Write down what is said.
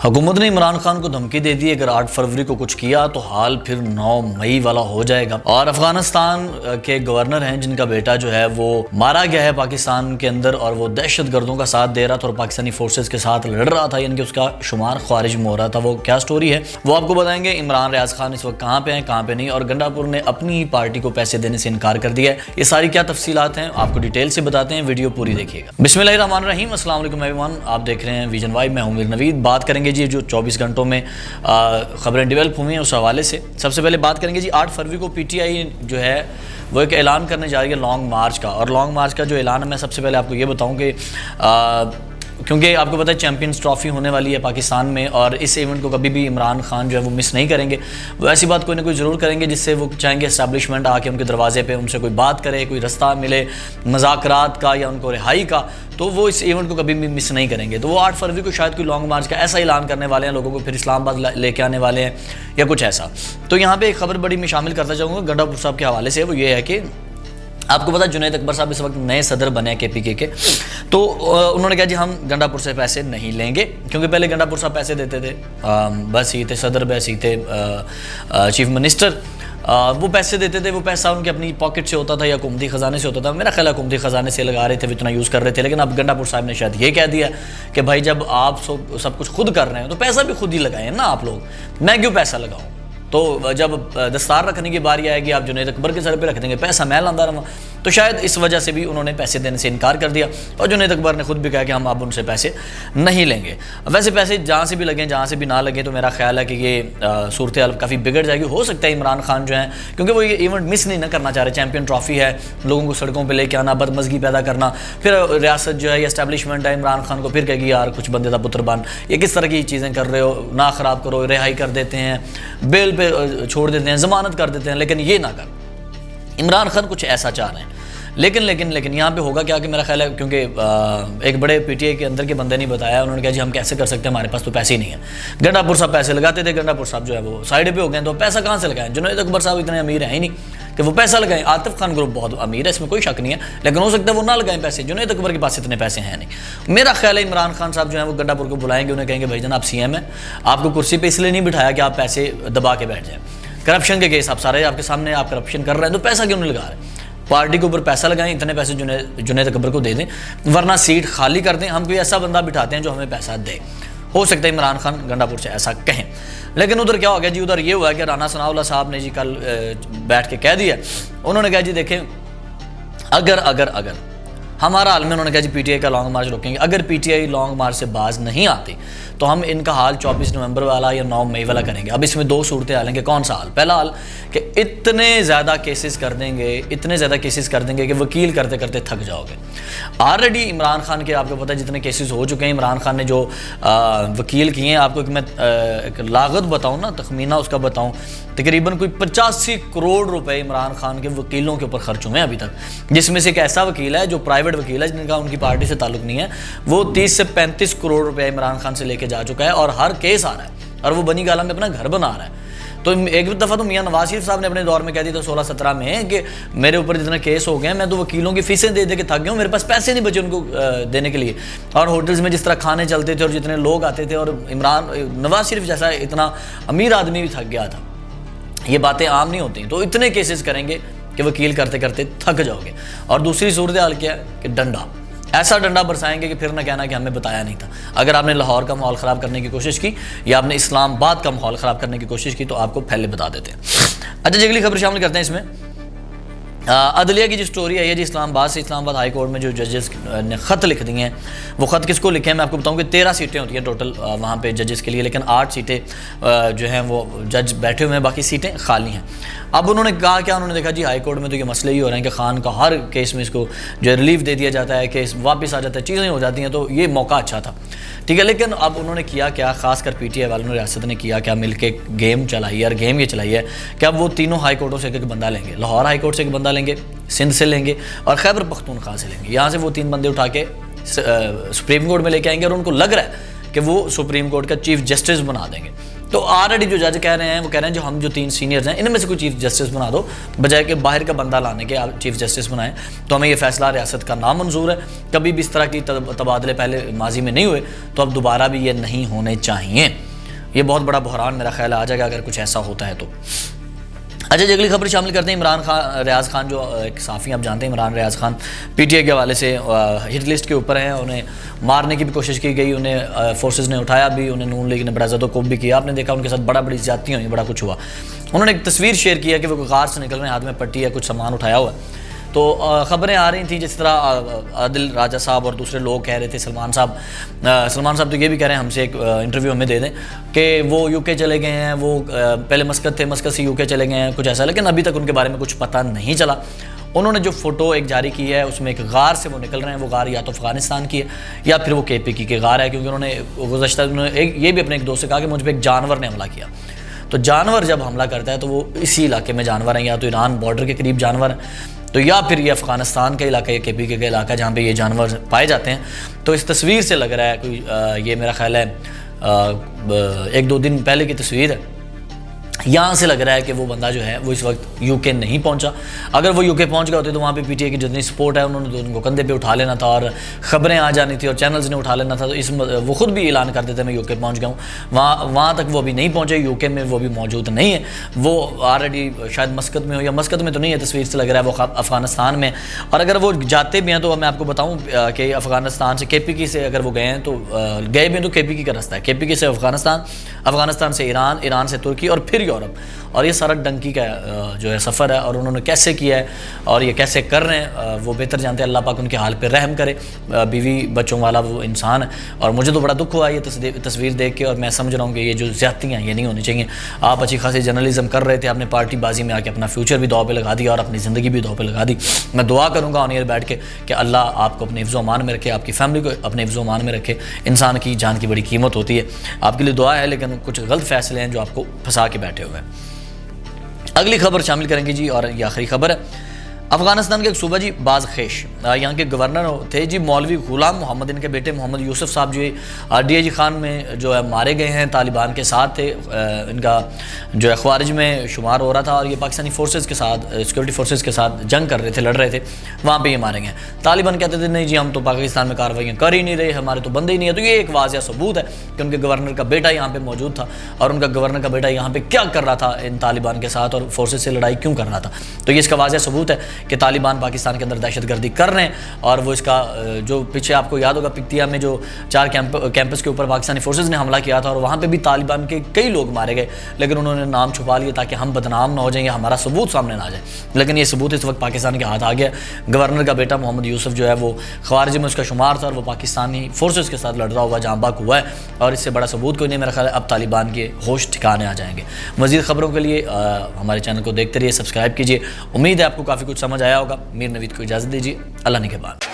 हुकूमत ने इमरान खान को धमकी दे दी, अगर 8 फरवरी को कुछ किया तो हाल फिर 9 मई वाला हो जाएगा। और अफगानिस्तान के गवर्नर हैं जिनका बेटा जो है वो मारा गया है पाकिस्तान के अंदर, और वो दहशत गर्दों का साथ दे रहा था और पाकिस्तानी फोर्सेस के साथ लड़ रहा था, यानी कि उसका शुमार ख्वारिज में हो रहा था। वो क्या स्टोरी है वो आपको बताएंगे। इमरान रियाज खान इस वक्त कहाँ पे हैं, कहाँ पे नहीं, और गंडापुर ने अपनी ही पार्टी को पैसे देने से इनकार कर दिया है। ये सारी क्या तफसीलात हैं आपको डिटेल से बताते हैं, वीडियो पूरी देखिएगा। बिस्मिल्लाहिर्रहमानिर्रहीम, अस्सलाम वालेकुम एवरीवन, आप देख रहे हैं विजन वाई, मैं हूं मीर नवीद। बात करेंगे जी जो 24 घंटों में खबरें डेवलप हुई हैं उस हवाले से। सबसे पहले बात करेंगे जी 8 फरवरी को पीटीआई जो है वो एक ऐलान करने जा रही है लॉन्ग मार्च का। और लॉन्ग मार्च का जो ऐलान है, मैं सबसे पहले आपको ये बताऊं कि क्योंकि आपको पता है चैंपियंस ट्रॉफी होने वाली है पाकिस्तान में, और इस इवेंट को कभी भी इमरान खान जो है वो मिस नहीं करेंगे। वो ऐसी बात कोई ना कोई ज़रूर करेंगे जिससे वो चाहेंगे इस्टेब्लिशमेंट आके उनके दरवाजे पे उनसे कोई बात करे, कोई रास्ता मिले मुज़ाकरात का या उनको रिहाई का, तो वो इस इवेंट को कभी भी मिस नहीं करेंगे। तो वो 8 फरवरी को शायद कोई लॉन्ग मार्च का ऐसा ऐलान करने वाले हैं, लोगों को फिर इस्लामाबाद लेके आने वाले हैं या कुछ ऐसा। तो यहाँ पर एक खबर बड़ी मैं शामिल करता चाहूँगा गंडापुर साहब के हवाले से। वो ये है कि आपको पता जुनैद अकबर साहब इस वक्त नए सदर बने केपीके के, तो उन्होंने कहा जी हम गंडापुर से पैसे नहीं लेंगे, क्योंकि पहले गंडापुर साहब पैसे देते थे, बस ही थे सदर, बस ही थे चीफ मिनिस्टर, वो पैसे देते थे। वो पैसा उनके अपनी पॉकेट से होता था या हुकूमती ख़जाने से होता था। मेरा ख्याल है हुकूमती ख़जाने से लगा रहे थे, इतना यूज़ कर रहे थे। लेकिन अब गंडापुर साहब ने शायद ये कह दिया कि भाई जब आप सब कुछ खुद कर रहे हैं तो पैसा भी खुद ही लगाएं ना आप लोग, मैं क्यों पैसा लगाऊँ। तो जब दस्तार रखने की बारी आएगी आप जुनैद अकबर के सर पे रख देंगे, पैसा मैं लांदा रहा। तो शायद इस वजह से भी उन्होंने पैसे देने से इनकार कर दिया, और जुनैद अकबर ने खुद भी कहा कि हम अब उनसे पैसे नहीं लेंगे। वैसे पैसे जहाँ से भी लगें, जहाँ से भी ना लगें, तो मेरा ख्याल है कि ये सूरत हाल काफ़ी बिगड़ जाएगी। हो सकता है इमरान खान जो हैं, क्योंकि वो ये इवेंट मिस नहीं ना करना चाह रहे, चैंपियन ट्रॉफी है, लोगों को सड़कों पर लेके आना, बदमज़गी पैदा करना, फिर रियासत जो है इस्टेब्लिशमेंट है इमरान खान को फिर कहेगी यार कुछ बंदे का पुत्र बन, ये किस तरह की चीज़ें कर रहे हो, ना ख़राब करो, रिहाई कर देते हैं, बेल पे छोड़ देते हैं, ज़मानत कर देते हैं, लेकिन ये ना कर। इमरान खान कुछ ऐसा चाह रहे हैं। लेकिन यहाँ पे होगा क्या कि मेरा ख्याल है, क्योंकि एक बड़े पीटीआई के अंदर के बंदे नहीं बताया, उन्होंने कहा जी हम कैसे कर सकते हैं, हमारे पास तो पैसे ही नहीं है। गंडापुर साहब पैसे लगाते थे, गंडापुर साहब जो है वो साइड पे हो गए, तो पैसा कहाँ से लगाएं। जुनैद अकबर साहब इतने अमीर हैं ही नहीं कि वो पैसा लगाएं। आतिफ खान ग्रुप बहुत अमीर है, इसमें कोई शक नहीं है, लेकिन हो सकता है वो ना लगाएं पैसे। जुनैद अकबर के पास इतने पैसे हैं नहीं। मेरा ख्याल है इमरान खान साहब जो है वो गंडापुर को बुलाएंगे, उन्हें कहेंगे भाईजान आप सीएम हैं, आपको कुर्सी पर इसलिए नहीं बिठाया कि आप पैसे दबा के बैठ जाएँ। करप्शन के केस आप सारे आपके सामने, आप करप्शन कर रहे हैं, तो पैसा क्यों नहीं लगा रहे। पार्टी के ऊपर पैसा लगाएं, इतने पैसे जुनैद अकबर को दे दें, वरना सीट खाली कर दें, हम कोई ऐसा बंदा बिठाते हैं जो हमें पैसा दे। हो सकता है इमरान खान गंडापुर से ऐसा कहें। लेकिन उधर क्या हो गया जी, उधर ये हुआ कि राना सनाउल्लाह साहब ने जी कल बैठ के कह दिया, उन्होंने कहा जी देखें अगर हमारा हाल में, उन्होंने कहा जी पीटीआई का लॉन्ग मार्च रोकेंगे, अगर पीटीआई लॉन्ग मार्च से बाज नहीं आती तो हम इनका हाल 24 नवंबर वाला या 9 मई वाला करेंगे। अब इसमें 2 सूरतें हाल हैं कि कौन सा हाल। पहला हाल कि इतने ज़्यादा केसेस कर देंगे कि वकील करते करते थक जाओगे। ऑलरेडी इमरान खान के आपको पता है जितने केसेस हो चुके हैं, इमरान खान ने जो वकील किए हैं, आपको मैं एक लागत बताऊँ ना, तखमीना उसका बताऊँ, तकरीबन कोई 85 करोड़ रुपए इमरान खान के वकीलों के ऊपर खर्च हुए हैं अभी तक, जिसमें से एक ऐसा वकील है जो प्राइवेट वकील है जिनका उनकी पार्टी से ताल्लुक नहीं है, वो 30 से 35 करोड़ रुपए इमरान खान से लेके जा चुका है, और हर केस आ रहा है, और वो बनी गाला में अपना घर बना रहा है। तो एक दफ़ा तो मियां नवाज शरीफ साहब ने अपने दौर में कह दिया था 16-17 में कि मेरे ऊपर जितने केस हो गए, मैं तो वकीलों की फीसें दे के थक गया हूँ, मेरे पास पैसे नहीं बचे उनको देने के लिए। और होटल्स में जिस तरह खाने चलते थे और जितने लोग आते थे, और नवाज शरीफ जैसा इतना अमीर आदमी भी थक गया था। ये बातें आम नहीं होती। तो इतने केसेस करेंगे कि वकील करते करते थक जाओगे। और दूसरी सूरत हाल क्या है कि डंडा, ऐसा डंडा बरसाएंगे कि फिर ना कहना कि हमें बताया नहीं था। अगर आपने लाहौर का माहौल ख़राब करने की कोशिश की या आपने इस्लामाबाद का माहौल ख़राब करने की कोशिश की, तो आपको पहले बता देते हैं। अच्छा जी, अगली खबर शामिल करते हैं इसमें। अदलिया की जो स्टोरी है ये जी, इस्लामाबाद हाई कोर्ट में जो जजेस ने ख़त लिख दिए हैं, वो ख़त किसको लिखे हैं मैं आपको बताऊं कि 13 सीटें होती हैं टोटल वहाँ पे जजेस के लिए, लेकिन 8 सीटें जो हैं वो जज बैठे हुए हैं, बाकी सीटें खाली हैं। अब उन्होंने कहा क्या, उन्होंने देखा जी हाई कोर्ट में तो ये मसले ही हो रहे हैं कि खान का हर केस में इसको जो रिलीफ दे दिया जाता है, केस वापस आ जाता है, चीज़ें हो जाती हैं, तो ये मौका अच्छा था, ठीक है। लेकिन अब उन्होंने किया क्या, खासकर पीटीआई वालों ने, रियासत ने किया क्या, मिल के गेम चलाई है, और गेम ये चलाई है कि अब वो तीनों हाई कोर्टों से एक बंदा लेंगे। लाहौर हाई कोर्ट से एक बंदा लेंगे, सिंध से लेंगे, और खैबर पख्तूनख्वा से लेंगे। यहाँ से वो 3 बंदे उठा के सुप्रीम कोर्ट में लेके आएंगे, और उनको लग रहा है कि वो सुप्रीम कोर्ट का चीफ जस्टिस बना देंगे। तो ऑलरेडी जो जज कह रहे हैं वो कह रहे हैं जो हम जो 3 सीनियर्स हैं इनमें से कोई चीफ जस्टिस बना दो, बजाय कि बाहर का बंदा लाने के आप चीफ जस्टिस बनाएं। तो हमें ये फैसला रियासत का नामंजूर है। कभी भी इस तरह की तबादले पहले माजी में नहीं हुए, तो अब दोबारा भी ये नहीं होने चाहिए। ये बहुत बड़ा बहरान मेरा ख्याल आ जाएगा अगर कुछ ऐसा होता है तो। अच्छा जी, अगली खबर शामिल करते हैं इमरान खान, रियाज खान जो एक साफ़ी आप जानते हैं, इमरान रियाज खान पीटीआई के हवाले से हिट लिस्ट के ऊपर हैं। उन्हें मारने की भी कोशिश की गई, उन्हें फोर्सेस ने उठाया भी, उन्हें नून लीग ने बड़ा ज़्यादा भी किया। आपने देखा उनके साथ बड़ी ज़्यादतियाँ हुई, बड़ा कुछ हुआ। उन्होंने एक तस्वीर शेयर किया कि वो कार से निकल रहे हैं, हाथ में पट्टी है, कुछ सामान उठाया हुआ है। तो ख़बरें आ रही थी जिस तरह आदिल राजा साहब और दूसरे लोग कह रहे थे, सलमान साहब तो ये भी कह रहे हैं हमसे एक इंटरव्यू हमें दे दें कि वो यूके चले गए हैं, वो पहले मस्कत थे, मस्कत से यूके चले गए हैं, कुछ ऐसा, लेकिन अभी तक उनके बारे में कुछ पता नहीं चला। उन्होंने जो फ़ोटो एक जारी की है उसमें एक गार से वो निकल रहे हैं, वो गार या तो अफ़गानिस्तान की है या फिर वो KPK के गार है, क्योंकि उन्होंने गुज़श्ता ये भी अपने एक दोस्त से कहा कि मुझ पर एक जानवर ने हमला किया। तो जानवर जब हमला करता है तो वो इसी इलाके में जानवर हैं, या तो ईरान बॉर्डर के करीब जानवर हैं, तो या फिर ये अफ़गानिस्तान का इलाका, ये KPK का इलाका जहाँ पे ये जानवर पाए जाते हैं। तो इस तस्वीर से लग रहा है कोई ये मेरा ख्याल है 1-2 दिन पहले की तस्वीर है। यहाँ से लग रहा है कि वो बंदा जो है वो इस वक्त यूके नहीं पहुँचा। अगर वो यूके पहुँच गए होते तो वहाँ पे PTI की जितनी सपोर्ट है उन्होंने तो उनको कंधे पे उठा लेना था और ख़बरें आ जानी थी और चैनल्स ने उठा लेना था। तो वो खुद भी ऐलान कर देते मैं यूके पहुँच गया हूँ। वहाँ तक वो अभी नहीं पहुँचे, यूके में वो भी मौजूद नहीं है। वो ऑलरेडी शायद मस्कत में हो, या मस्कत में तो नहीं है, तस्वीर से लग रहा है वो अफ़गानिस्तान में। और अगर वो जाते भी हैं तो मैं आपको बताऊँ कि अफ़गानिस्तान से KPK से अगर वो गए हैं तो गए भी हैं तो KPK का रास्ता है, KPK से अफ़गानिस्तान, अफ़गानिस्तान से ईरान, ईरान से तुर्की और फिर यूरोप। और ये सारा डंकी का जो है सफ़र है, और उन्होंने कैसे किया है और ये कैसे कर रहे हैं वो बेहतर जानते हैं। अल्लाह पाक उनके हाल पे रहम करे। बीवी बच्चों वाला वो इंसान है, और मुझे तो बड़ा दुख हुआ ये तस्वीर देख के, और मैं समझ रहा हूँ कि ये जो ज़्यादतियाँ ये नहीं होनी चाहिए। आप अच्छी खासी जर्नलिज्म कर रहे थे, आपने पार्टी बाजी में आके अपना फ्यूचर भी दाव पे लगा दिया और अपनी ज़िंदगी भी दाव पे लगा दी। मैं दुआ करूँगा ऑन एयर बैठ के कि अल्लाह आपको अपने हिफ्ज़ अमान में रखे, आपकी फैमिली को अपने हिफ्ज़ अमान में रखे। इंसान की जान की बड़ी कीमत होती है, आपके लिए दुआ है, लेकिन कुछ गलत फैसले हैं जो आपको फंसा के बैठे हुए हैं। अगली खबर शामिल करेंगे जी, और ये आखिरी खबर है। अफ़गानिस्तान के एक सूबा जी बाज़खेश, यहाँ के गवर्नर थे जी मौलवी ग़ुलाम मोहम्मद, इनके बेटे मोहम्मद यूसुफ साहब जो DIG खान में जो है मारे गए हैं, तालिबान के साथ थे। इनका जो है ख्वारिज में शुमार हो रहा था, और ये पाकिस्तानी फोर्सेस के साथ, सिक्योरिटी फोर्सेस के साथ जंग कर रहे थे, लड़ रहे थे, वहाँ पर ये मारे गए। तालिबान कहते थे नहीं जी हम तो पाकिस्तान में कार्रवाइयाँ कर ही नहीं रहे, हमारे तो बंदे ही नहीं है। तो ये एक वाज़िया सबूत है कि उनके गवर्नर का बेटा यहाँ पर मौजूद था, और उनका गवर्नर का बेटा यहाँ पर क्या कर रहा था इन तालिबान के साथ, और फोर्सेस से लड़ाई क्यों कर रहा था। तो ये इसका वाज़िया सबूत है कि तालिबान पाकिस्तान के अंदर दहशतगर्दी कर रहे हैं। और वो इसका जो पीछे आपको याद होगा पिक्तिया में जो 4 कैंपस के ऊपर पाकिस्तानी फोर्सेस ने हमला किया था, और वहाँ पे भी तालिबान के कई लोग मारे गए, लेकिन उन्होंने नाम छुपा लिया ताकि हम बदनाम ना हो जाएं या हमारा सबूत सामने ना आ जाए। लेकिन ये सबूत इस वक्त पाकिस्तान के हाथ आ गया। गवर्नर का बेटा मोहम्मद यूसुफ जो है वो ख्वारिज में उसका शुमार था, और वो पाकिस्तानी फोर्सेस के साथ लड़ता हुआ जाँ बाक हुआ है, और इससे बड़ा सबूत कोई नहीं। मेरा ख्याल है अब तालिबान के होश ठिकाने आ जाएंगे। मज़ीद खबरों के लिए हमारे चैनल को देखते रहिए, सब्सक्राइब कीजिए। उम्मीद है आपको काफ़ी कुछ समझ आया होगा। मीर नवीद को इजाज़त दीजिए, अल्लाह निगहबान।